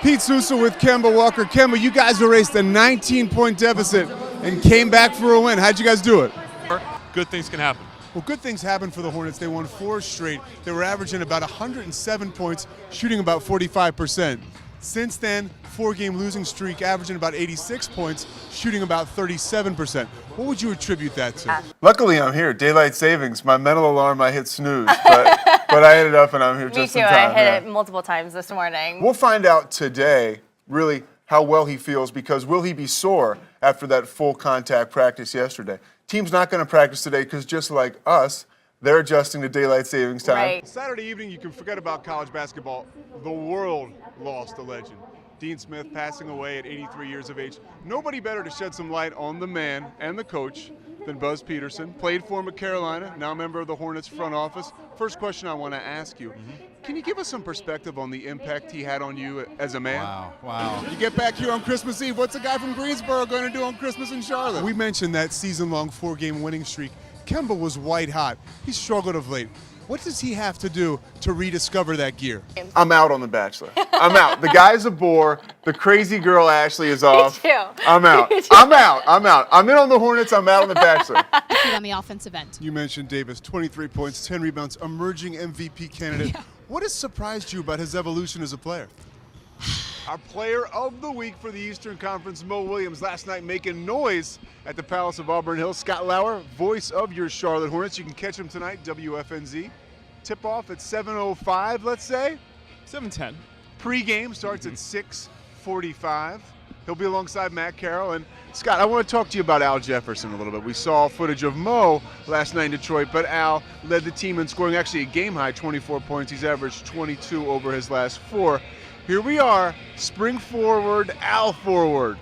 Pete Sousa with Kemba Walker. Kemba, you guys erased a 19-point deficit and came back for a win. How'd you guys do it? Good things can happen. Well, good things happened for the Hornets. They won 4 straight. They were averaging about 107 points, shooting about 45%. Since then, 4-game losing streak, averaging about 86 points, shooting about 37%. What would you attribute that to? Luckily, I'm here. Daylight savings. My mental alarm, I hit snooze, but I ended up and I'm here just in time. Me too. I hit it multiple times this morning. We'll find out today, really, how well he feels, because will he be sore after that full contact practice yesterday? Team's not going to practice today because just like us, they're adjusting to daylight savings time. Right. Saturday evening, you can forget about college basketball. The world lost a legend. Dean Smith passing away at 83 years of age. Nobody better to shed some light on the man and the coach than Buzz Peterson. Played for him at Carolina, now a member of the Hornets front office. First question I want to ask you, can you give us some perspective on the impact he had on you as a man? Wow. You get back here on Christmas Eve, what's a guy from Greensboro going to do on Christmas in Charlotte? We mentioned that season-long 4-game winning streak. Kemba was white hot. He struggled of late. What does he have to do to rediscover that gear? I'm out on The Bachelor. I'm out. The guy's a bore. The crazy girl Ashley is off. Me too. I'm out. I'm out. I'm in on the Hornets. I'm out on The Bachelor. On the offensive end. You mentioned Davis, 23 points, 10 rebounds, emerging MVP candidate. Yeah. What has surprised you about his evolution as a player? Our player of the week for the Eastern Conference, Mo Williams, last night making noise at the Palace of Auburn Hills. Scott Lauer, voice of your Charlotte Hornets. You can catch him tonight, WFNZ. Tip-off at 7:05, let's say. 7:10. Pre-game starts at 6:45. He'll be alongside Matt Carroll. And Scott, I want to talk to you about Al Jefferson a little bit. We saw footage of Mo last night in Detroit, but Al led the team in scoring actually a game-high 24 points. He's averaged 22 over his last 4. Here we are, spring forward, Al forward.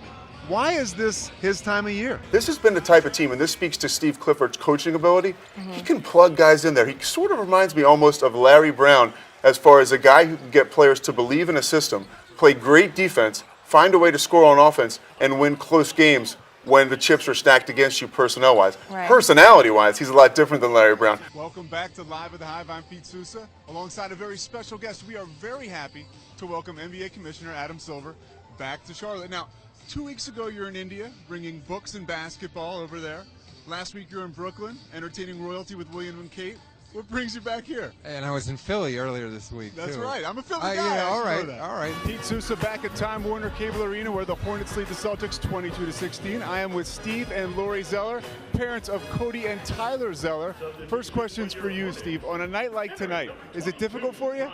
Why is this his time of year? This has been the type of team, and this speaks to Steve Clifford's coaching ability. He can plug guys in there. He sort of reminds me almost of Larry Brown as far as a guy who can get players to believe in a system, play great defense, find a way to score on offense, and win close games when the chips are stacked against you personnel-wise. Right. Personality-wise, he's a lot different than Larry Brown. Welcome back to Live at the Hive. I'm Pete Sousa. Alongside a very special guest, we are very happy to welcome NBA Commissioner Adam Silver back to Charlotte. Now, 2 weeks ago, you're in India, bringing books and basketball over there. Last week, you're in Brooklyn, entertaining royalty with William and Kate. What brings you back here? And I was in Philly earlier this week, That's too. right. I'm a Philly guy. Yeah, all I know that. right. Pete Sousa back at Time Warner Cable Arena, where the Hornets lead the Celtics 22-16. I am with Steve and Lori Zeller, parents of Cody and Tyler Zeller. First question's for you, Steve. On a night like tonight, is it difficult for you?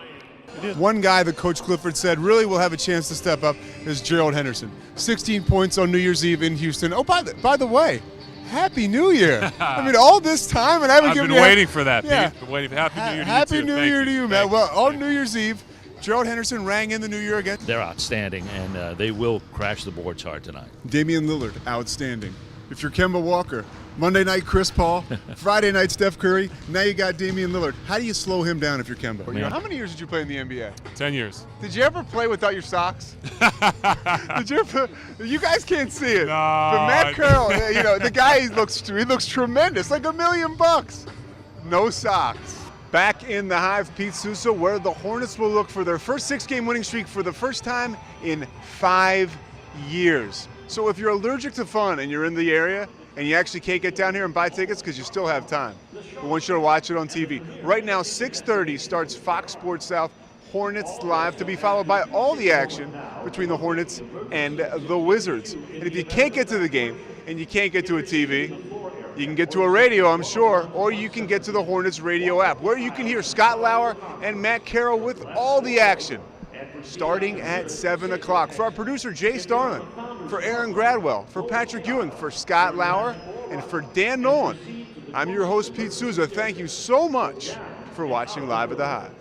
One guy that Coach Clifford said really will have a chance to step up is Gerald Henderson. 16 points on New Year's Eve in Houston. Oh, by the way, Happy New Year. I mean, all this time, and I've been waiting for that, yeah. Pete. Been waiting for Happy New Year to Happy you, too. New Thank Year you. to you, Thank Matt. you. Well, on New Year's Eve, Gerald Henderson rang in the new year again. They're outstanding, and they will crash the boards hard tonight. Damian Lillard, outstanding. If you're Kemba Walker, Monday night Chris Paul, Friday night Steph Curry, now you got Damian Lillard. How do you slow him down if you're Kemba? Man. How many years did you play in the NBA? 10 years. Did you ever play without your socks? Did you ever? You guys can't see it. No, But Matt Carroll, you know, the guy he looks tremendous, like $1 million. No socks. Back in the Hive, Pete Sousa, where the Hornets will look for their first 6-game winning streak for the first time in 5 years. So if you're allergic to fun and you're in the area and you actually can't get down here and buy tickets because you still have time, we want you to watch it on TV. Right now, 6:30 starts Fox Sports South, Hornets Live, to be followed by all the action between the Hornets and the Wizards. And if you can't get to the game and you can't get to a TV, you can get to a radio, I'm sure, or you can get to the Hornets radio app, where you can hear Scott Lauer and Matt Carroll with all the action, starting at 7 o'clock. For our producer, Jay Starlin, for Aaron Gradwell, for Patrick Ewing, for Scott Lauer, and for Dan Nolan, I'm your host, Pete Sousa. Thank you so much for watching Live at the Hive.